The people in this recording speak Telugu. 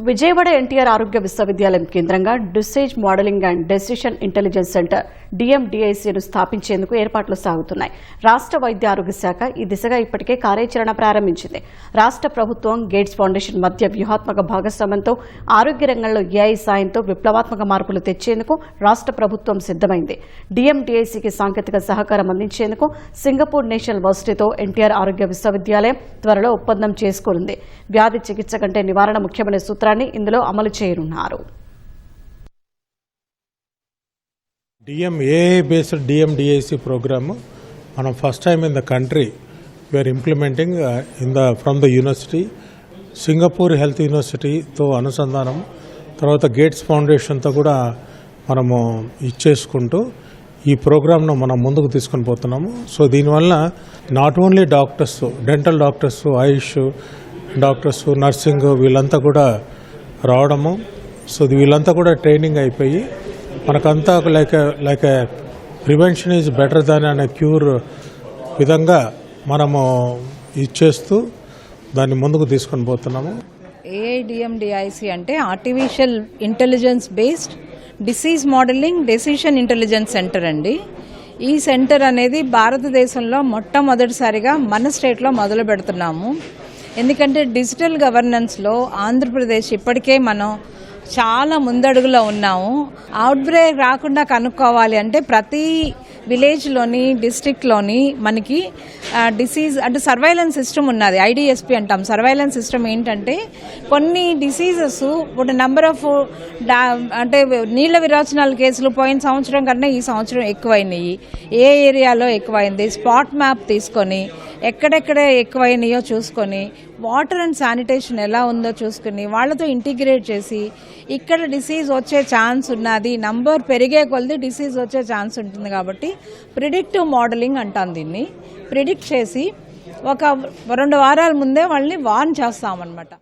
విజయవాడ ఎన్టీఆర్ ఆరోగ్య విశ్వవిద్యాలయం కేంద్రంగా disease modelling and decision intelligence centre డిఎండిఐసిను స్థాపించేందుకు ఏర్పాట్లు సాగుతున్నాయి. రాష్ట్ర వైద్య ఆరోగ్య శాఖ ఈ దిశగా ఇప్పటికే కార్యాచరణ ప్రారంభించింది. రాష్ట్ర ప్రభుత్వం గేట్స్ ఫౌండేషన్ మధ్య వ్యూహాత్మక భాగస్వామ్యంతో ఆరోగ్య రంగంలో ఏఐ సాయంతో విప్లవాత్మక మార్పులు తెచ్చేందుకు రాష్ట్ర ప్రభుత్వం సిద్దమైంది. డిఎండిఐసికి సాంకేతిక సహకారం అందించేందుకు సింగపూర్ నేషనల్ వర్సిటీతో ఎన్టీఆర్ ఆరోగ్య విశ్వవిద్యాలయం త్వరలో ఒప్పందం చేసుకోనుంది. వ్యాధి చికిత్స కంటే నివారణ ముఖ్యమైన సూత్రాన్ని ఇందులో అమలు చేయనున్నారు. AI based DMDIC program మనం first time in the country we are implementing from the university Singapore health యూనివర్సిటీతో అనుసంధానం, తర్వాత గేట్స్ ఫౌండేషన్తో కూడా మనము ఇచ్చేసుకుంటూ ఈ ప్రోగ్రామ్ను మనం ముందుకు తీసుకొని పోతున్నాము. సో దీనివల్ల not only doctors, dental doctors, Ayush doctors, nursing వీళ్ళంతా కూడా రావడము. సో వీళ్ళంతా కూడా ట్రైనింగ్ అయిపోయి మనకంతా like prevention is better than అనే క్యూర్ విధంగా మనము ఇచ్చేస్తూ దాన్ని ముందుకు తీసుకొని పోతున్నాము. AIDMDIC అంటే artificial intelligence based disease modelling decision intelligence centre అండి. ఈ సెంటర్ అనేది భారతదేశంలో మొట్టమొదటిసారిగా మన స్టేట్లో మొదలు పెడుతున్నాము. ఎందుకంటే డిజిటల్ గవర్నెన్స్లో ఆంధ్రప్రదేశ్ ఇప్పటికే మనం చాలా ముందడుగులో ఉన్నాము. అవుట్ బ్రేక్ రాకుండా కనుక్కోవాలి అంటే ప్రతి విలేజ్లోని డిస్ట్రిక్ట్లోని మనకి డిసీజ్ అంటే సర్వైలెన్స్ సిస్టమ్ ఉన్నది. IDSP అంటాం. సర్వైలెన్స్ సిస్టమ్ ఏంటంటే కొన్ని డిసీజెస్ ఇప్పుడు నెంబర్ ఆఫ్ అంటే నీళ్ల విరోచనాల కేసులు పోయిన సంవత్సరం కన్నా ఈ సంవత్సరం ఎక్కువైనాయి. ఏ ఏరియాలో ఎక్కువైంది స్పాట్ మ్యాప్ తీసుకొని ఎక్కడెక్కడ ఎక్కువైనాయో చూసుకొని వాటర్ అండ్ శానిటేషన్ ఎలా ఉందో చూసుకుని వాళ్ళతో ఇంటిగ్రేట్ చేసి ఇక్కడ డిసీజ్ వచ్చే ఛాన్స్ ఉన్నది, నంబర్ పెరిగే కొలది డిసీజ్ వచ్చే ఛాన్స్ ఉంటుంది. కాబట్టి ప్రిడిక్టివ్ మోడలింగ్ అంటాం దీన్ని. ప్రిడిక్ట్ చేసి ఒక 2 వారాల ముందే వాళ్ళని వార్న్ చేస్తామన్నమాట.